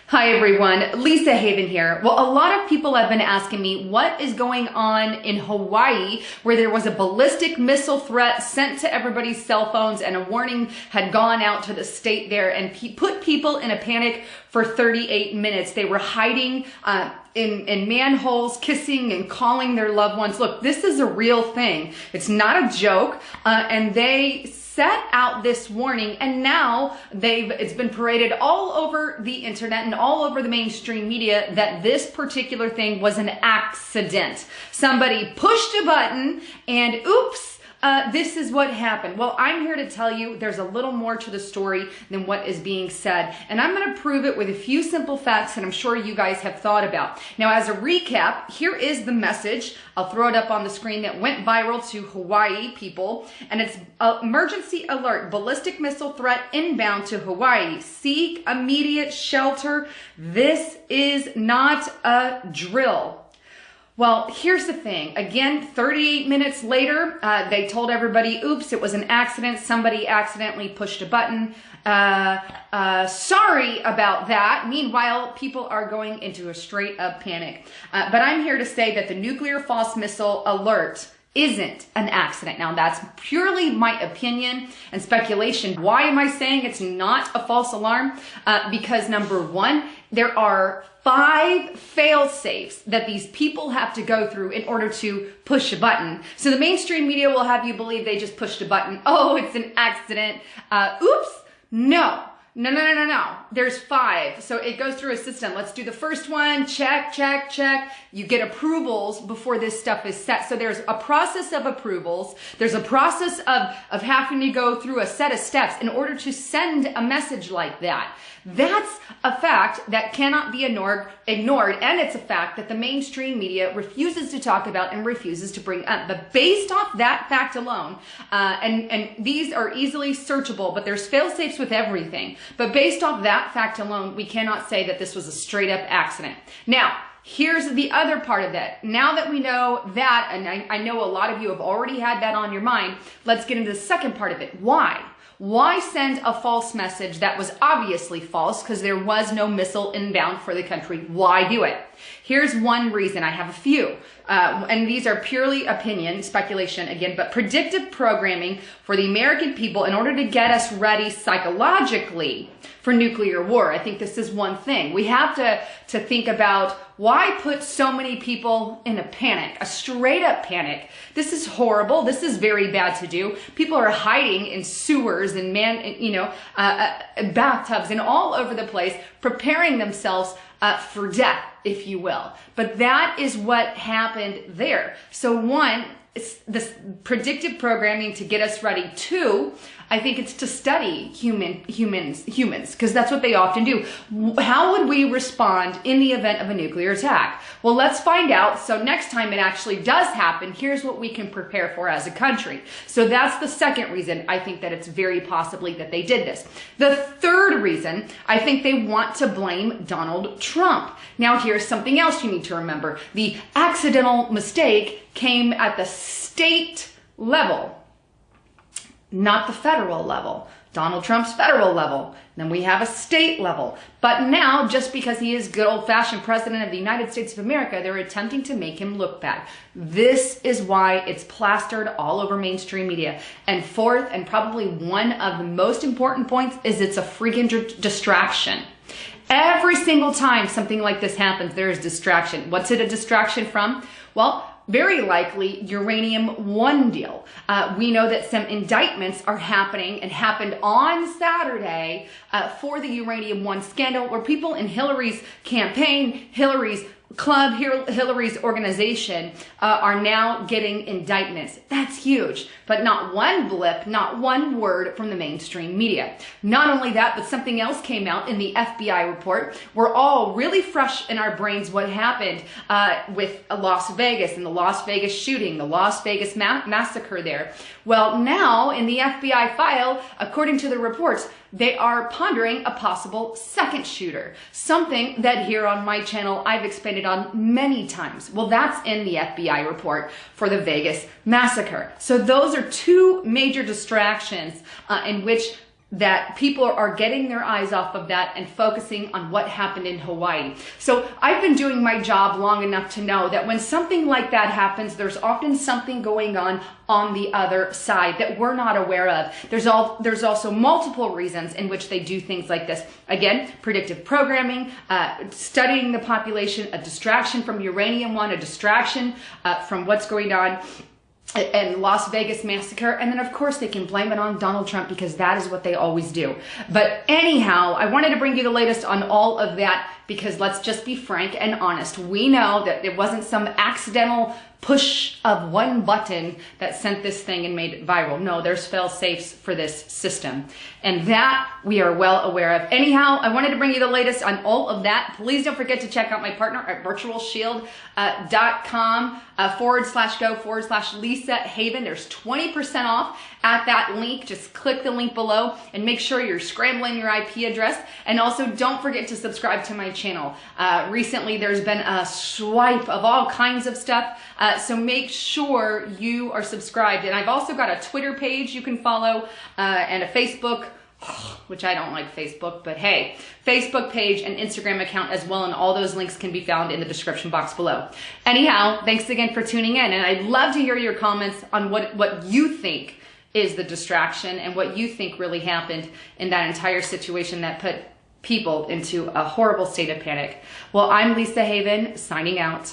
Hi everyone, Lisa Haven here. Well, a lot of people have been asking me what is going on in Hawaii where there was a ballistic missile threat sent to everybody's cell phones and a warning had gone out to the state there and put people in a panic for 38 minutes. They were hiding in manholes, kissing and calling their loved ones. Look, this is a real thing. It's not a joke. And they set out this warning, and now it's been paraded all over the internet and all over the mainstream media that this particular thing was an accident. Somebody pushed a button and oops, this is what happened. Well, I'm here to tell you there's a little more to the story than what is being said. And I'm going to prove it with a few simple facts that I'm sure you guys have thought about. Now, as a recap, here is the message. I'll throw it up on the screen that went viral to Hawaii people. And it's emergency alert, ballistic missile threat inbound to Hawaii. Seek immediate shelter. This is not a drill. Well, here's the thing. Again, 38 minutes later, they told everybody, oops, it was an accident. Somebody accidentally pushed a button. Sorry about that. Meanwhile, people are going into a straight up panic. But I'm here to say that the nuclear false missile alert isn't an accident. Now, that's purely my opinion and speculation. Why am I saying it's not a false alarm? Because number one, there are 5 fail-safes that these people have to go through in order to push a button. So the mainstream media will have you believe they just pushed a button. Oh, it's an accident. Oops. No. No. There's 5. So it goes through a system. Let's do the first one. Check, check, check. You get approvals before this stuff is set. So there's a process of approvals. There's a process of having to go through a set of steps in order to send a message like that. That's a fact that cannot be ignored, and it's a fact that the mainstream media refuses to talk about and refuses to bring up. But based off that fact alone, and these are easily searchable, but there's fail-safes with everything. But based off that fact alone, we cannot say that this was a straight-up accident. Now, here's the other part of that. Now that we know that, and I know a lot of you have already had that on your mind, let's get into the second part of it. Why? Why send a false message that was obviously false because there was no missile inbound for the country? Why do it? Here's one reason. I have a few. And these are purely opinion, speculation again, but predictive programming for the American people in order to get us ready psychologically for nuclear war. I think this is one thing. We have to think about why put so many people in a panic, a straight up panic. This is horrible. This is very bad to do. People are hiding in sewers and bathtubs and all over the place, preparing themselves for death, if you will. But that is what happened there. So one, it's this predictive programming to get us ready. 2, I think it's to study humans, because that's what they often do. How would we respond in the event of a nuclear attack? Well, let's find out. So next time it actually does happen, here's what we can prepare for as a country. So that's the second reason I think that it's very possibly that they did this. The third reason, I think they want to blame Donald Trump. Now, here's something else you need to remember. The accidental mistake came at the state level, not the federal level. Donald Trump's federal level. Then we have a state level. But now, just because he is good old-fashioned president of the United States of America, they're attempting to make him look bad. This is why it's plastered all over mainstream media. And fourth, and probably one of the most important points, is it's a freaking distraction. Every single time something like this happens, there is distraction. What's it a distraction from? Well, very likely uranium-1 deal. We know that some indictments are happening and happened on Saturday for the uranium-1 scandal, where people in Hillary's campaign, Hillary's club, Hillary's organization are now getting indictments. That's huge. But not one blip, not one word from the mainstream media. Not only that, but something else came out in the FBI report. We're all really fresh in our brains what happened with Las Vegas and the Las Vegas shooting, the Las Vegas massacre there. Well, now in the FBI file, according to the reports, they are pondering a possible second shooter. Something that here on my channel I've expanded on many times. Well, that's in the FBI report for the Vegas massacre. So those are 2 major distractions in which that people are getting their eyes off of that and focusing on what happened in Hawaii. So I've been doing my job long enough to know that when something like that happens, there's often something going on the other side that we're not aware of. There's also multiple reasons in which they do things like this. Again, predictive programming, studying the population, a distraction from uranium one, a distraction from what's going on and Las Vegas massacre, and then of course they can blame it on Donald Trump because that is what they always do. But anyhow, I wanted to bring you the latest on all of that because let's just be frank and honest. We know that it wasn't some accidental push of one button that sent this thing and made it viral. No, there's fail-safes for this system. And that we are well aware of. Anyhow, I wanted to bring you the latest on all of that. Please don't forget to check out my partner at virtualshield.com/go/Lisa Haven. There's 20% off at that link. Just click the link below and make sure you're scrambling your IP address. And also don't forget to subscribe to my channel. Recently, there's been a swipe of all kinds of stuff. So make sure you are subscribed. And I've also got a Twitter page you can follow and a Facebook, which I don't like Facebook, but hey, Facebook page and Instagram account as well. And all those links can be found in the description box below. Anyhow, thanks again for tuning in. And I'd love to hear your comments on what you think is the distraction and what you think really happened in that entire situation that put people into a horrible state of panic. Well, I'm Lisa Haven signing out.